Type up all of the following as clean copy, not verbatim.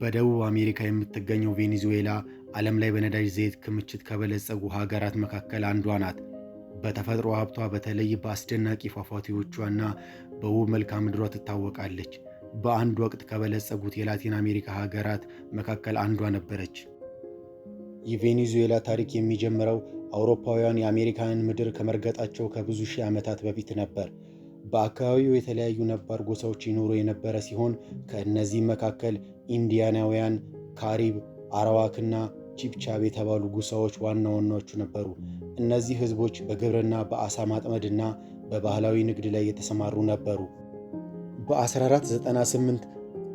በደቡብ አሜሪካ የምትገኘው ቬኔዙዌላ ዓለም ላይ በነዳጅ ዘይት ክምችት ከበለጸጉ ሀገራት መካከል አንዷ ናት። በተፈጥሮ ሀብቷ በተለይ በአስደናቂ ፏፏቴዎቿና በውብ መልክዓ ምድሯ ትታወቃለች። በአንድ ወቅት ከበለጸጉት የላቲን አሜሪካ ሀገራት መካከል አንዷ ነበረች። የቬኔዙዌላ ታሪክ የሚጀምረው አውሮፓውያን የአሜሪካንን ምድር ከመርገጣቸው ከብዙ ሺህ ዓመታት በፊት ነበር። በአካባቢው የተለያዩ ነባር ጎሳዎች ይኖሩ የነበረ ሲሆን ከእነዚህም መካከል ኢንዲያናውያን፣ ካሪብ፣ አራዋክና ቺፕቻብ የተባሉ ጎሳዎች ዋና ዋናዎቹ ነበሩ። እነዚህ ህዝቦች በግብርና፣ በአሳ ማጥመድና በባህላዊ ንግድ ላይ የተሰማሩ ነበሩ። በ1498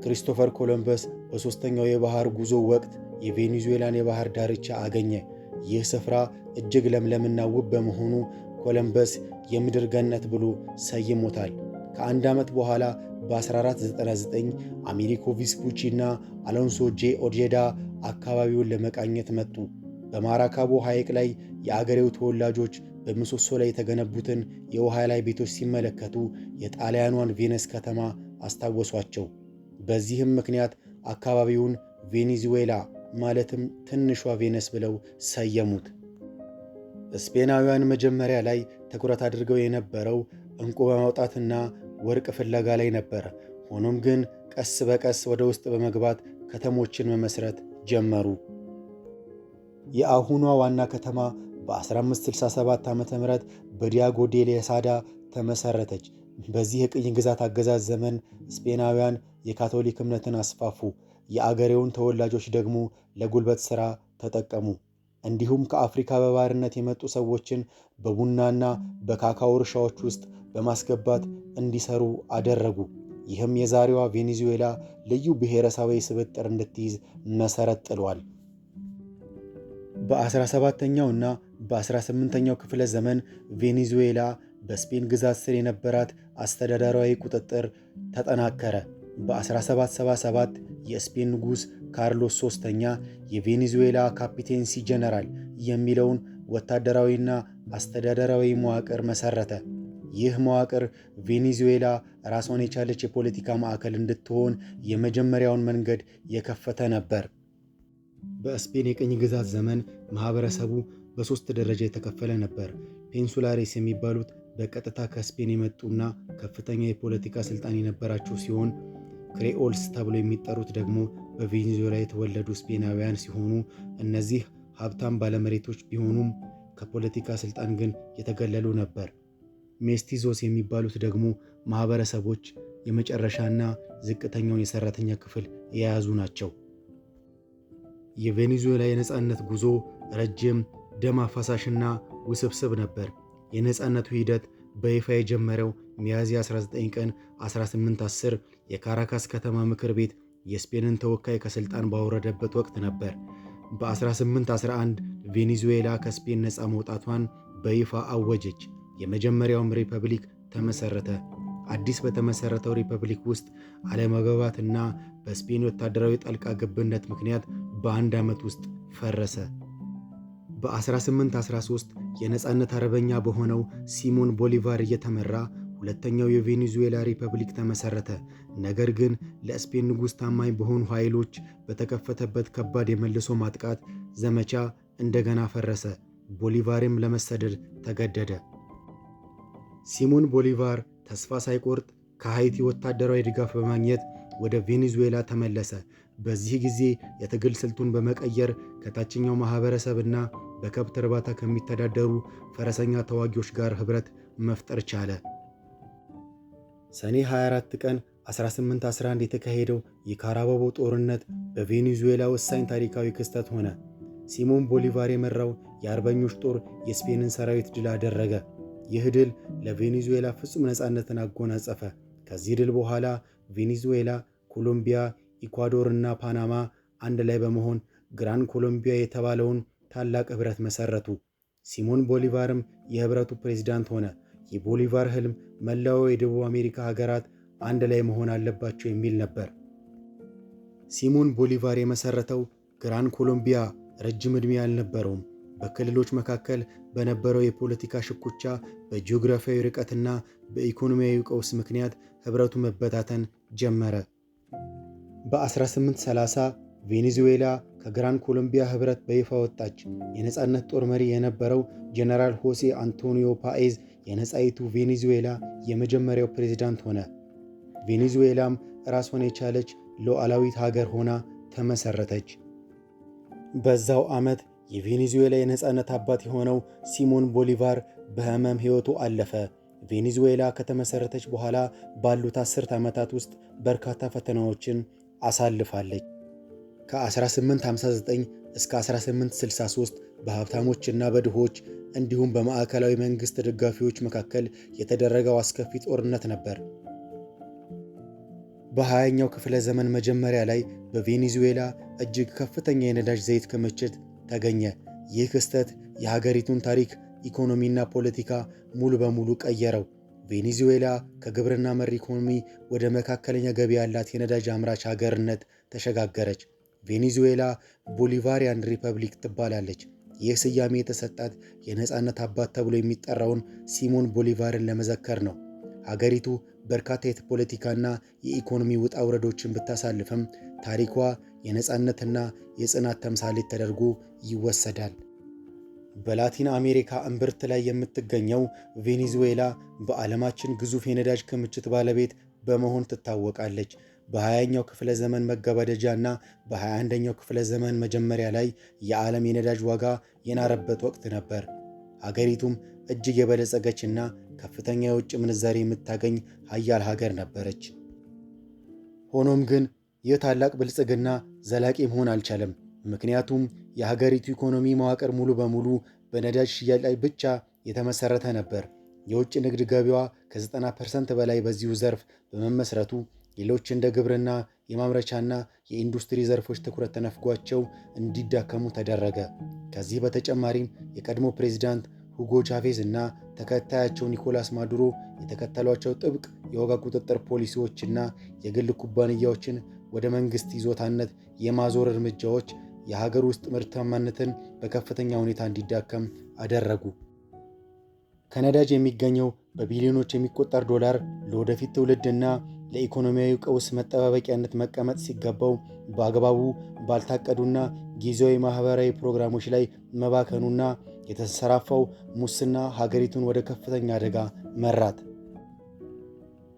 ክሪስቶፈር ኮሎምበስ በሦስተኛው የባህር ጉዞ ወቅት የቬኔዙዌላን የባህር ዳርቻ አገኘ። ይህ ስፍራ እጅግ ለምለምና ውብ በመሆኑ ኮሎምበስ የምድር ገነት ብሎ ሰይሞታል። ከአንድ ዓመት በኋላ በ1499 አሜሪኮ ቬስፑቺ እና አሎንሶ ጄ ኦጄዳ አካባቢውን ለመቃኘት መጡ። በማራካቦ ሐይቅ ላይ የአገሬው ተወላጆች በምሰሶ ላይ የተገነቡትን የውሃ ላይ ቤቶች ሲመለከቱ የጣሊያኗን ቬነስ ከተማ አስታወሷቸው። በዚህም ምክንያት አካባቢውን ቬኔዙዌላ ማለትም ትንሿ ቬነስ ብለው ሰየሙት። ስፔናውያን መጀመሪያ ላይ ትኩረት አድርገው የነበረው ዕንቁ በማውጣትና ወርቅ ፍለጋ ላይ ነበር። ሆኖም ግን ቀስ በቀስ ወደ ውስጥ በመግባት ከተሞችን መመስረት ጀመሩ። የአሁኗ ዋና ከተማ በ1567 ዓ.ም በዲያጎ ዴ ሌሳዳ ተመሰረተች። በዚህ የቅኝ ግዛት አገዛዝ ዘመን ስፔናውያን የካቶሊክ እምነትን አስፋፉ። የአገሬውን ተወላጆች ደግሞ ለጉልበት ሥራ ተጠቀሙ። እንዲሁም ከአፍሪካ በባርነት የመጡ ሰዎችን በቡናና በካካኦ እርሻዎች ውስጥ በማስገባት እንዲሰሩ አደረጉ። ይህም የዛሬዋ ቬኔዙዌላ ልዩ ብሔረሰባዊ ስብጥር እንድትይዝ መሠረት ጥሏል። በ17ኛው እና በ18ኛው ክፍለ ዘመን ቬኔዙዌላ በስፔን ግዛት ስር የነበራት አስተዳደራዊ ቁጥጥር ተጠናከረ። በ1777 የስፔን ንጉሥ ካርሎስ ሦስተኛ የቬኔዙዌላ ካፒቴንሲ ጀነራል የሚለውን ወታደራዊና አስተዳደራዊ መዋቅር መሠረተ። ይህ መዋቅር ቬኔዙዌላ ራሷን የቻለች የፖለቲካ ማዕከል እንድትሆን የመጀመሪያውን መንገድ የከፈተ ነበር። በስፔን የቅኝ ግዛት ዘመን ማኅበረሰቡ በሦስት ደረጃ የተከፈለ ነበር። ፔንሱላሬስ የሚባሉት በቀጥታ ከስፔን የመጡና ከፍተኛ የፖለቲካ ሥልጣን የነበራቸው ሲሆን ክሬኦልስ ተብሎ የሚጠሩት ደግሞ በቬኔዙዌላ የተወለዱ ስፔናውያን ሲሆኑ እነዚህ ሀብታም ባለመሬቶች ቢሆኑም ከፖለቲካ ሥልጣን ግን የተገለሉ ነበር። ሜስቲዞስ የሚባሉት ደግሞ ማኅበረሰቦች የመጨረሻና ዝቅተኛውን የሠራተኛ ክፍል የያዙ ናቸው። የቬኔዙዌላ የነፃነት ጉዞ ረጅም፣ ደም አፋሳሽና ውስብስብ ነበር። የነፃነቱ ሂደት በይፋ የጀመረው ሚያዝያ 19 ቀን 1810 የካራካስ ከተማ ምክር ቤት የስፔንን ተወካይ ከሥልጣን ባወረደበት ወቅት ነበር። በ1811 ቬኔዙዌላ ከስፔን ነፃ መውጣቷን በይፋ አወጀች። የመጀመሪያውም ሪፐብሊክ ተመሠረተ። አዲስ በተመሠረተው ሪፐብሊክ ውስጥ አለመግባባትና በስፔን ወታደራዊ ጣልቃ ገብነት ምክንያት በአንድ ዓመት ውስጥ ፈረሰ። በ1813 የነፃነት አርበኛ በሆነው ሲሞን ቦሊቫር እየተመራ ሁለተኛው የቬኔዙዌላ ሪፐብሊክ ተመሠረተ። ነገር ግን ለስፔን ንጉሥ ታማኝ በሆኑ ኃይሎች በተከፈተበት ከባድ የመልሶ ማጥቃት ዘመቻ እንደገና ፈረሰ። ቦሊቫርም ለመሰደድ ተገደደ። ሲሞን ቦሊቫር ተስፋ ሳይቆርጥ ከሃይቲ ወታደራዊ ድጋፍ በማግኘት ወደ ቬኔዙዌላ ተመለሰ። በዚህ ጊዜ የትግል ስልቱን በመቀየር ከታችኛው ማኅበረሰብና በከብት እርባታ ከሚተዳደሩ ፈረሰኛ ተዋጊዎች ጋር ኅብረት መፍጠር ቻለ። ሰኔ 24 ቀን 1811 የተካሄደው የካራባቦ ጦርነት በቬኔዙዌላ ወሳኝ ታሪካዊ ክስተት ሆነ። ሲሞን ቦሊቫር የመራው የአርበኞች ጦር የስፔንን ሰራዊት ድል አደረገ። ይህ ድል ለቬኔዙዌላ ፍጹም ነፃነትን አጎናጸፈ። ከዚህ ድል በኋላ ቬኔዙዌላ፣ ኮሎምቢያ፣ ኢኳዶር እና ፓናማ አንድ ላይ በመሆን ግራን ኮሎምቢያ የተባለውን ታላቅ ኅብረት መሠረቱ። ሲሞን ቦሊቫርም የኅብረቱ ፕሬዝዳንት ሆነ። የቦሊቫር ሕልም መላው የደቡብ አሜሪካ ሀገራት አንድ ላይ መሆን አለባቸው የሚል ነበር። ሲሞን ቦሊቫር የመሠረተው ግራን ኮሎምቢያ ረጅም ዕድሜ አልነበረውም። በክልሎች መካከል በነበረው የፖለቲካ ሽኩቻ፣ በጂኦግራፊያዊ ርቀትና በኢኮኖሚያዊ ቀውስ ምክንያት ኅብረቱ መበታተን ጀመረ። በ1830 ቬኔዙዌላ ከግራን ኮሎምቢያ ህብረት በይፋ ወጣች። የነፃነት ጦር መሪ የነበረው ጀነራል ሆሴ አንቶኒዮ ፓኤዝ የነፃይቱ ቬኔዙዌላ የመጀመሪያው ፕሬዝዳንት ሆነ። ቬኔዙዌላም ራሷን የቻለች ሉዓላዊት ሀገር ሆና ተመሰረተች። በዛው ዓመት የቬኔዙዌላ የነፃነት አባት የሆነው ሲሞን ቦሊቫር በህመም ሕይወቱ አለፈ። ቬኔዙዌላ ከተመሰረተች በኋላ ባሉት 10 ዓመታት ውስጥ በርካታ ፈተናዎችን አሳልፋለች። ከ1859 እስከ 1863 በሀብታሞችና በድሆች እንዲሁም በማዕከላዊ መንግሥት ደጋፊዎች መካከል የተደረገው አስከፊ ጦርነት ነበር። በ20ኛው ክፍለ ዘመን መጀመሪያ ላይ በቬኔዙዌላ እጅግ ከፍተኛ የነዳጅ ዘይት ክምችት ተገኘ። ይህ ክስተት የሀገሪቱን ታሪክ፣ ኢኮኖሚና ፖለቲካ ሙሉ በሙሉ ቀየረው። ቬኔዙዌላ ከግብርና መር ኢኮኖሚ ወደ መካከለኛ ገቢ ያላት የነዳጅ አምራች ሀገርነት ተሸጋገረች። ቬኔዙዌላ ቦሊቫሪያን ሪፐብሊክ ትባላለች። ይህ ስያሜ የተሰጣት የነፃነት አባት ተብሎ የሚጠራውን ሲሞን ቦሊቫርን ለመዘከር ነው። ሀገሪቱ በርካታ የፖለቲካና የኢኮኖሚ ውጣ ውረዶችን ብታሳልፍም ታሪኳ የነፃነትና የጽናት ተምሳሌት ተደርጎ ይወሰዳል። በላቲን አሜሪካ እምብርት ላይ የምትገኘው ቬኔዙዌላ በዓለማችን ግዙፍ የነዳጅ ክምችት ባለቤት በመሆን ትታወቃለች። በ20ኛው ክፍለ ዘመን መገባደጃ እና በ21ኛው ክፍለ ዘመን መጀመሪያ ላይ የዓለም የነዳጅ ዋጋ የናረበት ወቅት ነበር። ሀገሪቱም እጅግ የበለጸገችና ከፍተኛ የውጭ ምንዛሪ የምታገኝ ሀያል ሀገር ነበረች። ሆኖም ግን ይህ ታላቅ ብልጽግና ዘላቂ መሆን አልቻለም። ምክንያቱም የሀገሪቱ ኢኮኖሚ መዋቅር ሙሉ በሙሉ በነዳጅ ሽያጭ ላይ ብቻ የተመሰረተ ነበር። የውጭ ንግድ ገቢዋ ከ90% በላይ በዚሁ ዘርፍ በመመስረቱ ሌሎች እንደ ግብርና፣ የማምረቻና የኢንዱስትሪ ዘርፎች ትኩረት ተነፍጓቸው እንዲዳከሙ ተደረገ። ከዚህ በተጨማሪም የቀድሞ ፕሬዝዳንት ሁጎ ቻቬዝ እና ተከታያቸው ኒኮላስ ማዱሮ የተከተሏቸው ጥብቅ የዋጋ ቁጥጥር ፖሊሲዎችና የግል ኩባንያዎችን ወደ መንግሥት ይዞታነት የማዞር እርምጃዎች የሀገር ውስጥ ምርታማነትን በከፍተኛ ሁኔታ እንዲዳከም አደረጉ። ከነዳጅ የሚገኘው በቢሊዮኖች የሚቆጠር ዶላር ለወደፊት ትውልድና ለኢኮኖሚያዊ ቀውስ መጠባበቂያነት መቀመጥ ሲገባው በአግባቡ ባልታቀዱና ጊዜያዊ ማህበራዊ ፕሮግራሞች ላይ መባከኑና የተሰራፋው ሙስና ሀገሪቱን ወደ ከፍተኛ አደጋ መራት።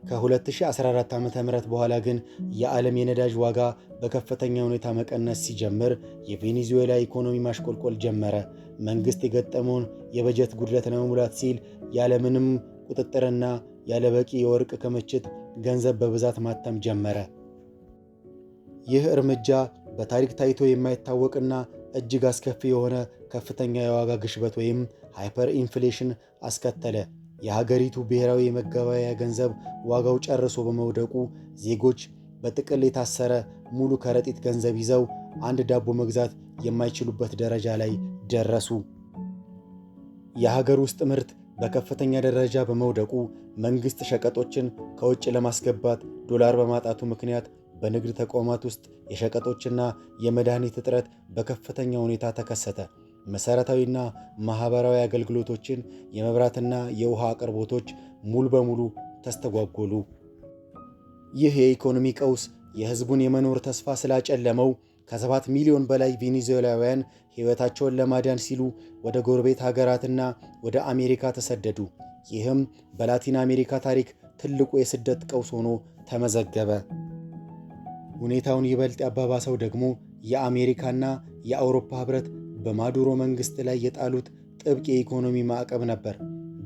ከ2014 ዓ.ም በኋላ ግን የዓለም የነዳጅ ዋጋ በከፍተኛ ሁኔታ መቀነስ ሲጀምር የቬኔዙዌላ ኢኮኖሚ ማሽቆልቆል ጀመረ። መንግሥት የገጠመውን የበጀት ጉድለት ለመሙላት ሲል ያለምንም ቁጥጥርና ያለበቂ የወርቅ ክምችት ገንዘብ በብዛት ማተም ጀመረ። ይህ እርምጃ በታሪክ ታይቶ የማይታወቅና እጅግ አስከፊ የሆነ ከፍተኛ የዋጋ ግሽበት ወይም ሃይፐር ኢንፍሌሽን አስከተለ። የሀገሪቱ ብሔራዊ የመገበያያ ገንዘብ ዋጋው ጨርሶ በመውደቁ ዜጎች በጥቅል የታሰረ ሙሉ ከረጢት ገንዘብ ይዘው አንድ ዳቦ መግዛት የማይችሉበት ደረጃ ላይ ደረሱ። የሀገር ውስጥ ምርት በከፍተኛ ደረጃ በመውደቁ መንግሥት ሸቀጦችን ከውጭ ለማስገባት ዶላር በማጣቱ ምክንያት በንግድ ተቋማት ውስጥ የሸቀጦችና የመድኃኒት እጥረት በከፍተኛ ሁኔታ ተከሰተ። መሠረታዊና ማኅበራዊ አገልግሎቶችን፣ የመብራትና የውሃ አቅርቦቶች ሙሉ በሙሉ ተስተጓጎሉ። ይህ የኢኮኖሚ ቀውስ የሕዝቡን የመኖር ተስፋ ስላጨለመው ከ7 ሚሊዮን በላይ ቬኔዙዌላውያን ሕይወታቸውን ለማዳን ሲሉ ወደ ጎረቤት ሀገራትና ወደ አሜሪካ ተሰደዱ። ይህም በላቲን አሜሪካ ታሪክ ትልቁ የስደት ቀውስ ሆኖ ተመዘገበ። ሁኔታውን ይበልጥ ያባባሰው ደግሞ የአሜሪካና የአውሮፓ ኅብረት በማዱሮ መንግሥት ላይ የጣሉት ጥብቅ የኢኮኖሚ ማዕቀብ ነበር።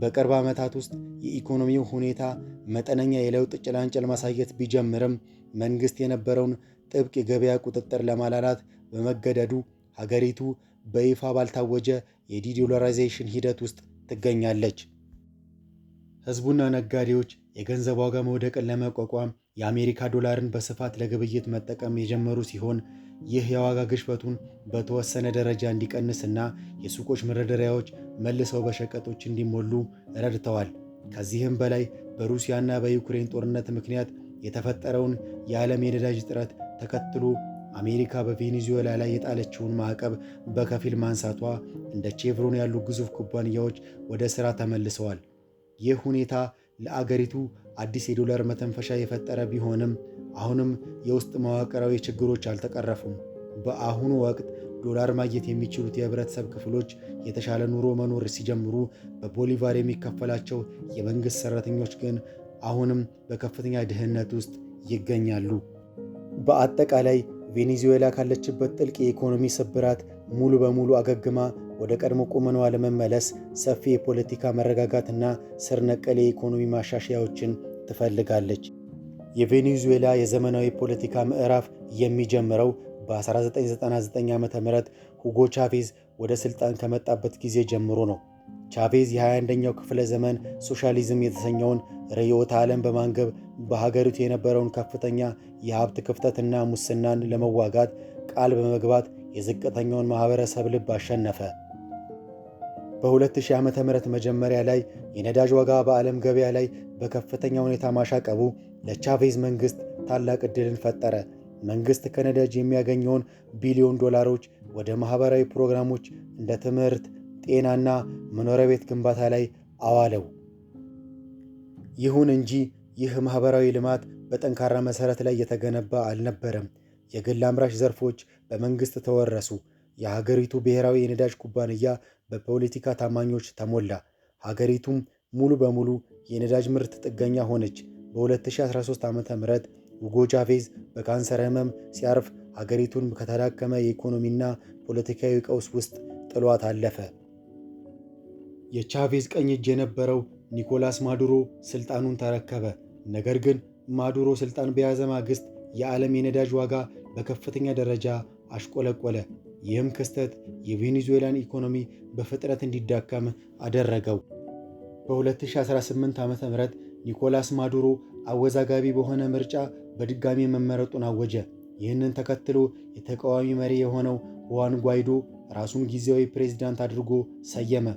በቅርብ ዓመታት ውስጥ የኢኮኖሚው ሁኔታ መጠነኛ የለውጥ ጭላንጭል ማሳየት ቢጀምርም መንግሥት የነበረውን ጥብቅ የገበያ ቁጥጥር ለማላላት በመገደዱ ሀገሪቱ በይፋ ባልታወጀ የዲዶላራይዜሽን ሂደት ውስጥ ትገኛለች። ሕዝቡና ነጋዴዎች የገንዘብ ዋጋ መውደቅን ለመቋቋም የአሜሪካ ዶላርን በስፋት ለግብይት መጠቀም የጀመሩ ሲሆን ይህ የዋጋ ግሽበቱን በተወሰነ ደረጃ እንዲቀንስና የሱቆች መደርደሪያዎች መልሰው በሸቀጦች እንዲሞሉ ረድተዋል። ከዚህም በላይ በሩሲያና በዩክሬን ጦርነት ምክንያት የተፈጠረውን የዓለም የነዳጅ እጥረት ተከትሎ አሜሪካ በቬኔዙዌላ ላይ የጣለችውን ማዕቀብ በከፊል ማንሳቷ እንደ ቼቭሮን ያሉ ግዙፍ ኩባንያዎች ወደ ሥራ ተመልሰዋል። ይህ ሁኔታ ለአገሪቱ አዲስ የዶላር መተንፈሻ የፈጠረ ቢሆንም አሁንም የውስጥ መዋቅራዊ ችግሮች አልተቀረፉም። በአሁኑ ወቅት ዶላር ማግኘት የሚችሉት የህብረተሰብ ክፍሎች የተሻለ ኑሮ መኖር ሲጀምሩ፣ በቦሊቫር የሚከፈላቸው የመንግሥት ሠራተኞች ግን አሁንም በከፍተኛ ድህነት ውስጥ ይገኛሉ። በአጠቃላይ ቬኔዙዌላ ካለችበት ጥልቅ የኢኮኖሚ ስብራት ሙሉ በሙሉ አገግማ ወደ ቀድሞ ቁመናዋ ለመመለስ ሰፊ የፖለቲካ መረጋጋትና ስር ነቀል የኢኮኖሚ ማሻሻያዎችን ትፈልጋለች። የቬኔዙዌላ የዘመናዊ ፖለቲካ ምዕራፍ የሚጀምረው በ1999 ዓ.ም ሁጎ ቻቬዝ ወደ ሥልጣን ከመጣበት ጊዜ ጀምሮ ነው። ቻቬዝ የ21ኛው ክፍለ ዘመን ሶሻሊዝም የተሰኘውን ርዕዮተ ዓለም በማንገብ በሀገሪቱ የነበረውን ከፍተኛ የሀብት ክፍተትና ሙስናን ለመዋጋት ቃል በመግባት የዝቅተኛውን ማኅበረሰብ ልብ አሸነፈ። በ2000 ዓ.ም መጀመሪያ ላይ የነዳጅ ዋጋ በዓለም ገበያ ላይ በከፍተኛ ሁኔታ ማሻቀቡ ለቻቬዝ መንግሥት ታላቅ ዕድልን ፈጠረ። መንግሥት ከነዳጅ የሚያገኘውን ቢሊዮን ዶላሮች ወደ ማኅበራዊ ፕሮግራሞች እንደ ትምህርት፣ ጤናና መኖሪያ ቤት ግንባታ ላይ አዋለው። ይሁን እንጂ ይህ ማኅበራዊ ልማት በጠንካራ መሠረት ላይ የተገነባ አልነበረም። የግል አምራች ዘርፎች በመንግሥት ተወረሱ። የሀገሪቱ ብሔራዊ የነዳጅ ኩባንያ በፖለቲካ ታማኞች ተሞላ። ሀገሪቱም ሙሉ በሙሉ የነዳጅ ምርት ጥገኛ ሆነች። በ2013 ዓ.ም ሁጎ ቻቬዝ በካንሰር ሕመም ሲያርፍ ሀገሪቱን ከተዳከመ የኢኮኖሚና ፖለቲካዊ ቀውስ ውስጥ ጥሏት አለፈ። የቻቬዝ ቀኝ እጅ የነበረው ኒኮላስ ማዱሮ ሥልጣኑን ተረከበ። ነገር ግን ማዱሮ ሥልጣን በያዘ ማግስት የዓለም የነዳጅ ዋጋ በከፍተኛ ደረጃ አሽቆለቆለ። ይህም ክስተት የቬኔዙዌላን ኢኮኖሚ በፍጥነት እንዲዳከም አደረገው። በ2018 ዓ.ም ኒኮላስ ማዱሮ አወዛጋቢ በሆነ ምርጫ በድጋሚ መመረጡን አወጀ። ይህንን ተከትሎ የተቃዋሚ መሪ የሆነው ሁዋን ጓይዶ ራሱን ጊዜያዊ ፕሬዝዳንት አድርጎ ሰየመ።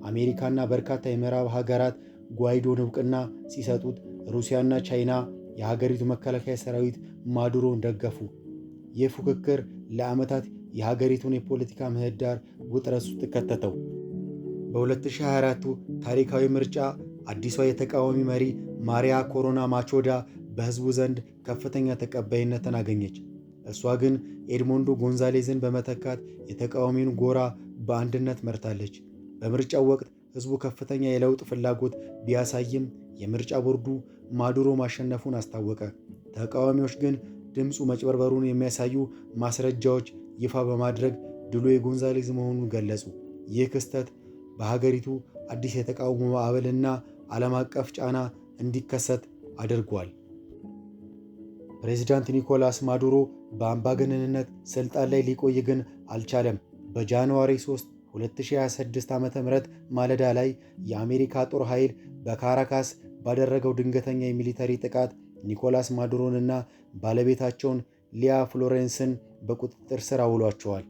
አሜሪካና በርካታ የምዕራብ ሀገራት ጓይዶን ዕውቅና ሲሰጡት፣ ሩሲያና ቻይና የሀገሪቱ መከላከያ ሰራዊት ማዱሮን ደገፉ። ይህ ፉክክር ለዓመታት የሀገሪቱን የፖለቲካ ምህዳር ውጥረት ውስጥ ከተተው። በ2024 ታሪካዊ ምርጫ አዲሷ የተቃዋሚ መሪ ማሪያ ኮሮና ማቾዳ በሕዝቡ ዘንድ ከፍተኛ ተቀባይነትን አገኘች። እሷ ግን ኤድሞንዶ ጎንዛሌዝን በመተካት የተቃዋሚውን ጎራ በአንድነት መርታለች። በምርጫው ወቅት ሕዝቡ ከፍተኛ የለውጥ ፍላጎት ቢያሳይም የምርጫ ቦርዱ ማዱሮ ማሸነፉን አስታወቀ። ተቃዋሚዎች ግን ድምፁ መጭበርበሩን የሚያሳዩ ማስረጃዎች ይፋ በማድረግ ድሉ የጎንዛሌዝ መሆኑን ገለጹ። ይህ ክስተት በሀገሪቱ አዲስ የተቃውሞ ማዕበልና ዓለም አቀፍ ጫና እንዲከሰት አድርጓል። ፕሬዚዳንት ኒኮላስ ማዱሮ በአምባገነንነት ሥልጣን ላይ ሊቆይ ግን አልቻለም። በጃንዋሪ 3 2026 ዓ.ም ማለዳ ላይ የአሜሪካ ጦር ኃይል በካራካስ ባደረገው ድንገተኛ የሚሊተሪ ጥቃት ኒኮላስ ማዱሮንና ባለቤታቸውን ሊያ ፍሎሬንስን በቁጥጥር ስር አውሏቸዋል።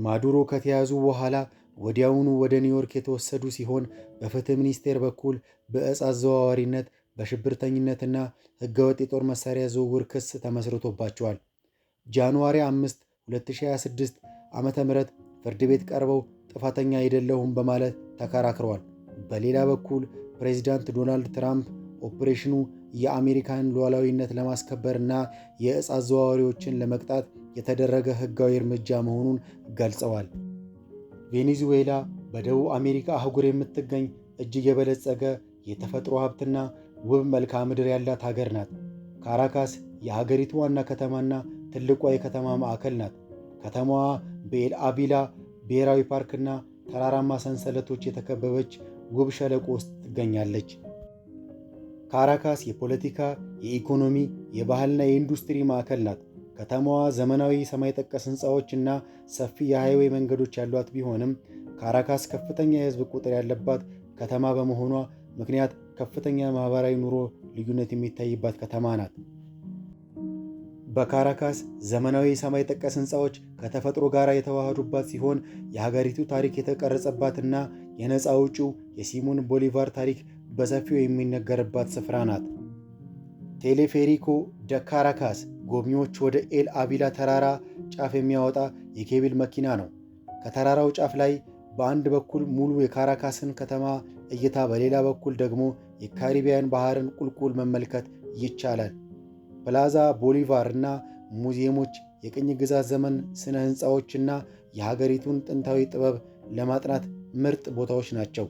ማዱሮ ከተያዙ በኋላ ወዲያውኑ ወደ ኒውዮርክ የተወሰዱ ሲሆን በፍትህ ሚኒስቴር በኩል በዕፅ አዘዋዋሪነት፣ በሽብርተኝነትና ሕገወጥ የጦር መሳሪያ ዝውውር ክስ ተመስርቶባቸዋል። ጃንዋሪ 5 2026 ዓ.ም ፍርድ ቤት ቀርበው ጥፋተኛ አይደለሁም በማለት ተከራክረዋል። በሌላ በኩል ፕሬዚዳንት ዶናልድ ትራምፕ ኦፕሬሽኑ የአሜሪካን ሉዓላዊነት ለማስከበርና የዕፅ አዘዋዋሪዎችን ለመቅጣት የተደረገ ሕጋዊ እርምጃ መሆኑን ገልጸዋል። ቬኔዙዌላ በደቡብ አሜሪካ አህጉር የምትገኝ እጅግ የበለጸገ የተፈጥሮ ሀብትና ውብ መልክዓ ምድር ያላት ሀገር ናት። ካራካስ የሀገሪቱ ዋና ከተማና ትልቋ የከተማ ማዕከል ናት። ከተማዋ በኤል አቢላ ብሔራዊ ፓርክና ተራራማ ሰንሰለቶች የተከበበች ውብ ሸለቆ ውስጥ ትገኛለች። ካራካስ የፖለቲካ፣ የኢኮኖሚ፣ የባህልና የኢንዱስትሪ ማዕከል ናት። ከተማዋ ዘመናዊ ሰማይ ጠቀስ ሕንፃዎች እና ሰፊ የሃይዌይ መንገዶች ያሏት ቢሆንም ካራካስ ከፍተኛ የሕዝብ ቁጥር ያለባት ከተማ በመሆኗ ምክንያት ከፍተኛ ማኅበራዊ ኑሮ ልዩነት የሚታይባት ከተማ ናት። በካራካስ ዘመናዊ ሰማይ ጠቀስ ሕንፃዎች ከተፈጥሮ ጋር የተዋሃዱባት ሲሆን የሀገሪቱ ታሪክ የተቀረጸባትና የነፃ አውጪው የሲሞን ቦሊቫር ታሪክ በሰፊው የሚነገርባት ስፍራ ናት። ቴሌፌሪኮ ደ ካራካስ ጎብኚዎች ወደ ኤል አቢላ ተራራ ጫፍ የሚያወጣ የኬብል መኪና ነው። ከተራራው ጫፍ ላይ በአንድ በኩል ሙሉ የካራካስን ከተማ እይታ፣ በሌላ በኩል ደግሞ የካሪቢያን ባህርን ቁልቁል መመልከት ይቻላል። ፕላዛ ቦሊቫር እና ሙዚየሞች የቅኝ ግዛት ዘመን ስነ ሕንፃዎችና የሀገሪቱን ጥንታዊ ጥበብ ለማጥናት ምርጥ ቦታዎች ናቸው።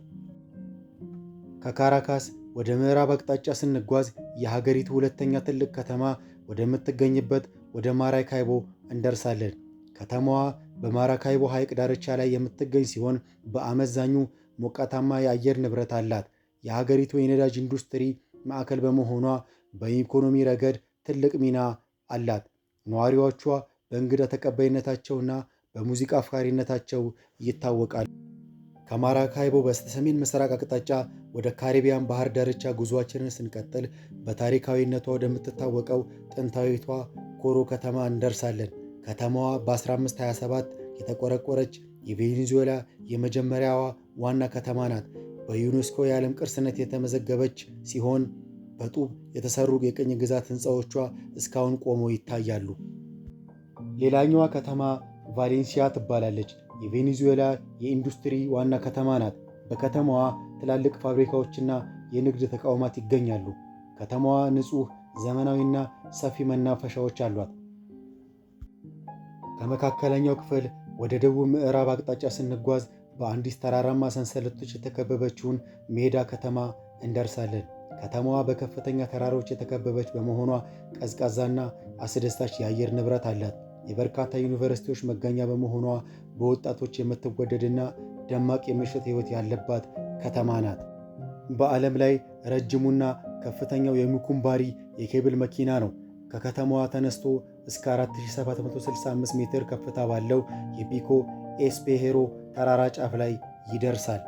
ከካራካስ ወደ ምዕራብ አቅጣጫ ስንጓዝ የሀገሪቱ ሁለተኛ ትልቅ ከተማ ወደምትገኝበት ወደ ማራካይቦ እንደርሳለን። ከተማዋ በማራካይቦ ሐይቅ ዳርቻ ላይ የምትገኝ ሲሆን በአመዛኙ ሞቃታማ የአየር ንብረት አላት። የሀገሪቱ የነዳጅ ኢንዱስትሪ ማዕከል በመሆኗ በኢኮኖሚ ረገድ ትልቅ ሚና አላት። ነዋሪዎቿ በእንግዳ ተቀባይነታቸውና በሙዚቃ አፍቃሪነታቸው ይታወቃሉ። ከማራካይቦ በስተሰሜን ምስራቅ አቅጣጫ ወደ ካሪቢያን ባህር ዳርቻ ጉዞአችንን ስንቀጥል በታሪካዊነቷ ወደምትታወቀው ጥንታዊቷ ኮሮ ከተማ እንደርሳለን። ከተማዋ በ1527 የተቆረቆረች የቬኔዙዌላ የመጀመሪያዋ ዋና ከተማ ናት። በዩኔስኮ የዓለም ቅርስነት የተመዘገበች ሲሆን በጡብ የተሰሩ የቅኝ ግዛት ሕንፃዎቿ እስካሁን ቆመው ይታያሉ። ሌላኛዋ ከተማ ቫሌንሲያ ትባላለች። የቬኔዙዌላ የኢንዱስትሪ ዋና ከተማ ናት። በከተማዋ ትላልቅ ፋብሪካዎችና የንግድ ተቋማት ይገኛሉ። ከተማዋ ንጹሕ፣ ዘመናዊና ሰፊ መናፈሻዎች አሏት። ከመካከለኛው ክፍል ወደ ደቡብ ምዕራብ አቅጣጫ ስንጓዝ በአንዲት ተራራማ ሰንሰለቶች የተከበበችውን ሜዳ ከተማ እንደርሳለን። ከተማዋ በከፍተኛ ተራሮች የተከበበች በመሆኗ ቀዝቃዛና አስደሳች የአየር ንብረት አላት። የበርካታ ዩኒቨርሲቲዎች መገኛ በመሆኗ በወጣቶች የምትወደድና ደማቅ የምሽት ሕይወት ያለባት ከተማ ናት። በዓለም ላይ ረጅሙና ከፍተኛው የሙኩምባሪ የኬብል መኪና ነው። ከከተማዋ ተነስቶ እስከ 4765 ሜትር ከፍታ ባለው የፒኮ ኤስፔሄሮ ተራራ ጫፍ ላይ ይደርሳል።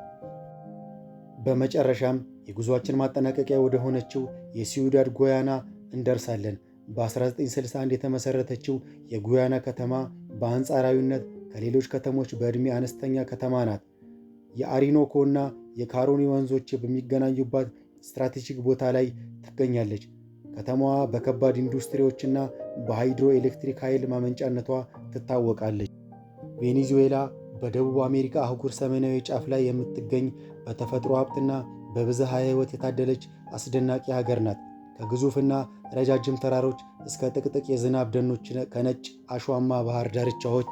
በመጨረሻም የጉዞአችን ማጠናቀቂያ ወደ ሆነችው የሲዩዳድ ጉያና እንደርሳለን። በ1961 የተመሠረተችው የጉያና ከተማ በአንጻራዊነት ከሌሎች ከተሞች በዕድሜ አነስተኛ ከተማ ናት። የአሪኖኮ እና የካሮኒ ወንዞች በሚገናኙባት ስትራቴጂክ ቦታ ላይ ትገኛለች። ከተማዋ በከባድ ኢንዱስትሪዎችና በሃይድሮ ኤሌክትሪክ ኃይል ማመንጫነቷ ትታወቃለች። ቬኔዙዌላ በደቡብ አሜሪካ አህጉር ሰሜናዊ ጫፍ ላይ የምትገኝ በተፈጥሮ ሀብትና በብዝሃ ሕይወት የታደለች አስደናቂ ሀገር ናት። ከግዙፍና ረጃጅም ተራሮች እስከ ጥቅጥቅ የዝናብ ደኖች ከነጭ አሸዋማ ባህር ዳርቻዎች።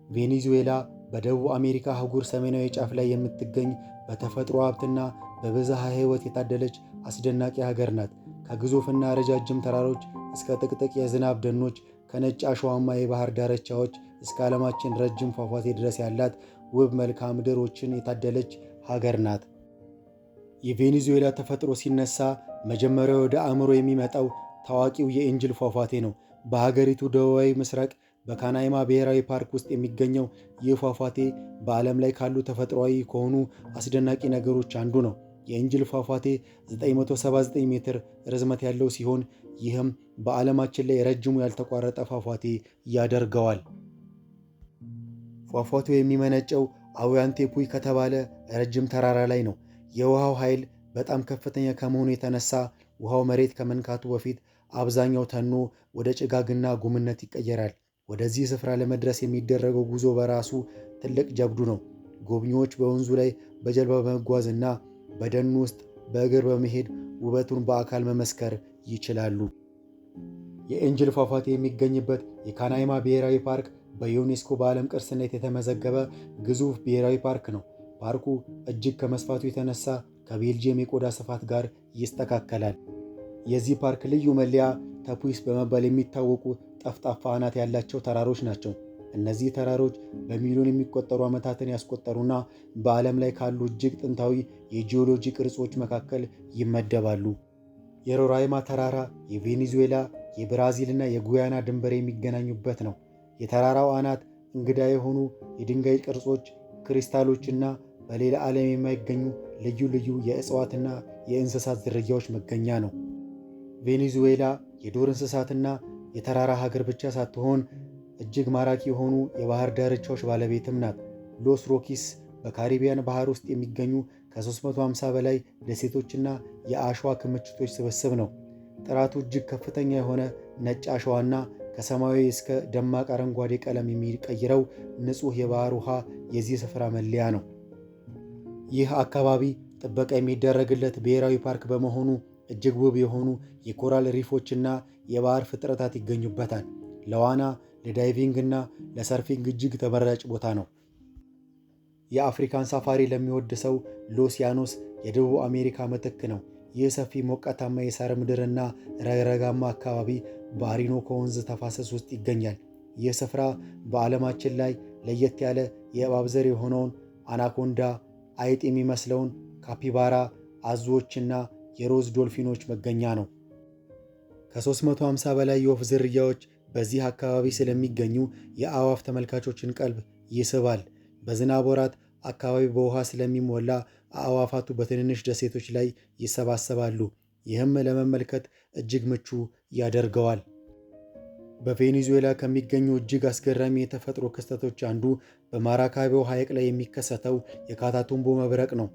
ቬኔዙዌላ በደቡብ አሜሪካ አህጉር ሰሜናዊ ጫፍ ላይ የምትገኝ በተፈጥሮ ሀብትና በብዝሃ ሕይወት የታደለች አስደናቂ ሀገር ናት። ከግዙፍና ረጃጅም ተራሮች እስከ ጥቅጥቅ የዝናብ ደኖች ከነጭ አሸዋማ የባህር ዳርቻዎች እስከ ዓለማችን ረጅም ፏፏቴ ድረስ ያላት ውብ መልክዓ ምድሮችን የታደለች ሀገር ናት። የቬኔዙዌላ ተፈጥሮ ሲነሳ መጀመሪያ ወደ አእምሮ የሚመጣው ታዋቂው የኤንጅል ፏፏቴ ነው። በሀገሪቱ ደቡባዊ ምስራቅ በካናይማ ብሔራዊ ፓርክ ውስጥ የሚገኘው ይህ ፏፏቴ በዓለም ላይ ካሉ ተፈጥሯዊ ከሆኑ አስደናቂ ነገሮች አንዱ ነው። የኤንጅል ፏፏቴ 979 ሜትር ርዝመት ያለው ሲሆን ይህም በዓለማችን ላይ ረጅሙ ያልተቋረጠ ፏፏቴ ያደርገዋል። ፏፏቴው የሚመነጨው አውያንቴፑይ ከተባለ ረጅም ተራራ ላይ ነው። የውሃው ኃይል በጣም ከፍተኛ ከመሆኑ የተነሳ ውሃው መሬት ከመንካቱ በፊት አብዛኛው ተኖ ወደ ጭጋግና ጉምነት ይቀየራል። ወደዚህ ስፍራ ለመድረስ የሚደረገው ጉዞ በራሱ ትልቅ ጀብዱ ነው። ጎብኚዎች በወንዙ ላይ በጀልባ በመጓዝ እና በደኑ ውስጥ በእግር በመሄድ ውበቱን በአካል መመስከር ይችላሉ። የኤንጅል ፏፏቴ የሚገኝበት የካናይማ ብሔራዊ ፓርክ በዩኔስኮ በዓለም ቅርስነት የተመዘገበ ግዙፍ ብሔራዊ ፓርክ ነው። ፓርኩ እጅግ ከመስፋቱ የተነሳ ከቤልጅየም የቆዳ ስፋት ጋር ይስተካከላል። የዚህ ፓርክ ልዩ መለያ ተፑይስ በመባል የሚታወቁ ጠፍጣፋ አናት ያላቸው ተራሮች ናቸው። እነዚህ ተራሮች በሚሊዮን የሚቆጠሩ ዓመታትን ያስቆጠሩና በዓለም ላይ ካሉ እጅግ ጥንታዊ የጂኦሎጂ ቅርጾች መካከል ይመደባሉ። የሮራይማ ተራራ የቬኔዙዌላ የብራዚልና የጉያና ድንበር የሚገናኙበት ነው። የተራራው አናት እንግዳ የሆኑ የድንጋይ ቅርጾች፣ ክሪስታሎችና በሌላ ዓለም የማይገኙ ልዩ ልዩ የእጽዋትና የእንስሳት ዝርያዎች መገኛ ነው። ቬኔዙዌላ የዱር እንስሳትና የተራራ ሀገር ብቻ ሳትሆን እጅግ ማራኪ የሆኑ የባህር ዳርቻዎች ባለቤትም ናት። ሎስ ሮኪስ በካሪቢያን ባህር ውስጥ የሚገኙ ከ350 በላይ ደሴቶችና የአሸዋ ክምችቶች ስብስብ ነው። ጥራቱ እጅግ ከፍተኛ የሆነ ነጭ አሸዋና ከሰማያዊ እስከ ደማቅ አረንጓዴ ቀለም የሚቀይረው ንጹሕ የባህር ውሃ የዚህ ስፍራ መለያ ነው። ይህ አካባቢ ጥበቃ የሚደረግለት ብሔራዊ ፓርክ በመሆኑ እጅግ ውብ የሆኑ የኮራል ሪፎችና የባህር ፍጥረታት ይገኙበታል። ለዋና፣ ለዳይቪንግ እና ለሰርፊንግ እጅግ ተመራጭ ቦታ ነው። የአፍሪካን ሳፋሪ ለሚወድ ሰው ሎስ ያኖስ የደቡብ አሜሪካ ምትክ ነው። ይህ ሰፊ ሞቃታማ የሳር ምድርና ረግረጋማ አካባቢ በኦሪኖኮ ወንዝ ተፋሰስ ውስጥ ይገኛል። ይህ ስፍራ በዓለማችን ላይ ለየት ያለ የእባብ ዘር የሆነውን አናኮንዳ፣ አይጥ የሚመስለውን ካፒባራ፣ አዞዎችና የሮዝ ዶልፊኖች መገኛ ነው። ከ350 በላይ የወፍ ዝርያዎች በዚህ አካባቢ ስለሚገኙ የአዕዋፍ ተመልካቾችን ቀልብ ይስባል። በዝናብ ወራት አካባቢ በውሃ ስለሚሞላ አዕዋፋቱ በትንንሽ ደሴቶች ላይ ይሰባሰባሉ። ይህም ለመመልከት እጅግ ምቹ ያደርገዋል። በቬኔዙዌላ ከሚገኙ እጅግ አስገራሚ የተፈጥሮ ክስተቶች አንዱ በማራካቤው ሐይቅ ላይ የሚከሰተው የካታቱምቦ መብረቅ ነው።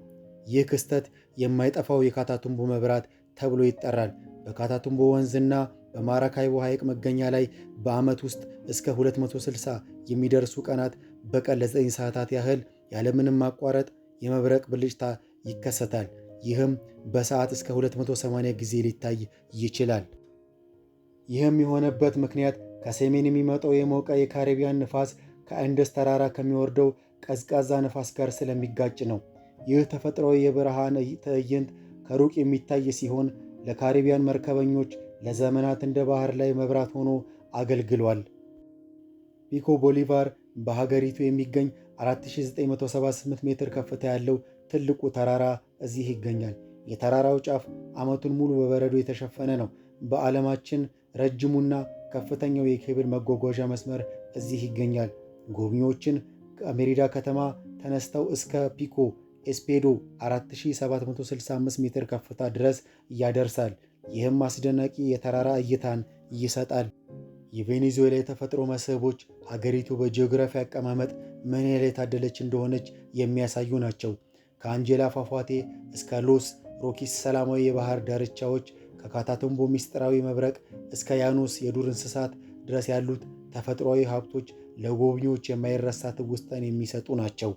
ይህ ክስተት የማይጠፋው የካታቱምቦ መብራት ተብሎ ይጠራል። በካታቱምቦ ወንዝና በማራካይቦ ሐይቅ መገኛ ላይ በዓመት ውስጥ እስከ 260 የሚደርሱ ቀናት በቀን ለ9 ሰዓታት ያህል ያለምንም ማቋረጥ የመብረቅ ብልጭታ ይከሰታል። ይህም በሰዓት እስከ 280 ጊዜ ሊታይ ይችላል። ይህም የሆነበት ምክንያት ከሰሜን የሚመጣው የሞቀ የካሪቢያን ንፋስ ከአንደስ ተራራ ከሚወርደው ቀዝቃዛ ንፋስ ጋር ስለሚጋጭ ነው። ይህ ተፈጥሯዊ የብርሃን ትዕይንት ከሩቅ የሚታይ ሲሆን ለካሪቢያን መርከበኞች ለዘመናት እንደ ባህር ላይ መብራት ሆኖ አገልግሏል። ፒኮ ቦሊቫር በሀገሪቱ የሚገኝ 4978 ሜትር ከፍታ ያለው ትልቁ ተራራ እዚህ ይገኛል። የተራራው ጫፍ ዓመቱን ሙሉ በበረዶ የተሸፈነ ነው። በዓለማችን ረጅሙና ከፍተኛው የኬብል መጓጓዣ መስመር እዚህ ይገኛል። ጎብኚዎችን ከሜሪዳ ከተማ ተነስተው እስከ ፒኮ ኤስፔዶ 4765 ሜትር ከፍታ ድረስ ያደርሳል። ይህም አስደናቂ የተራራ እይታን ይሰጣል። የቬኔዙዌላ የተፈጥሮ መስህቦች ሀገሪቱ በጂኦግራፊ አቀማመጥ ምን ያህል የታደለች እንደሆነች የሚያሳዩ ናቸው። ከአንጄላ ፏፏቴ እስከ ሎስ ሮኪስ ሰላማዊ የባህር ዳርቻዎች፣ ከካታቱምቦ ምስጢራዊ መብረቅ እስከ ያኖስ የዱር እንስሳት ድረስ ያሉት ተፈጥሯዊ ሀብቶች ለጎብኚዎች የማይረሳ ትውስታን የሚሰጡ ናቸው።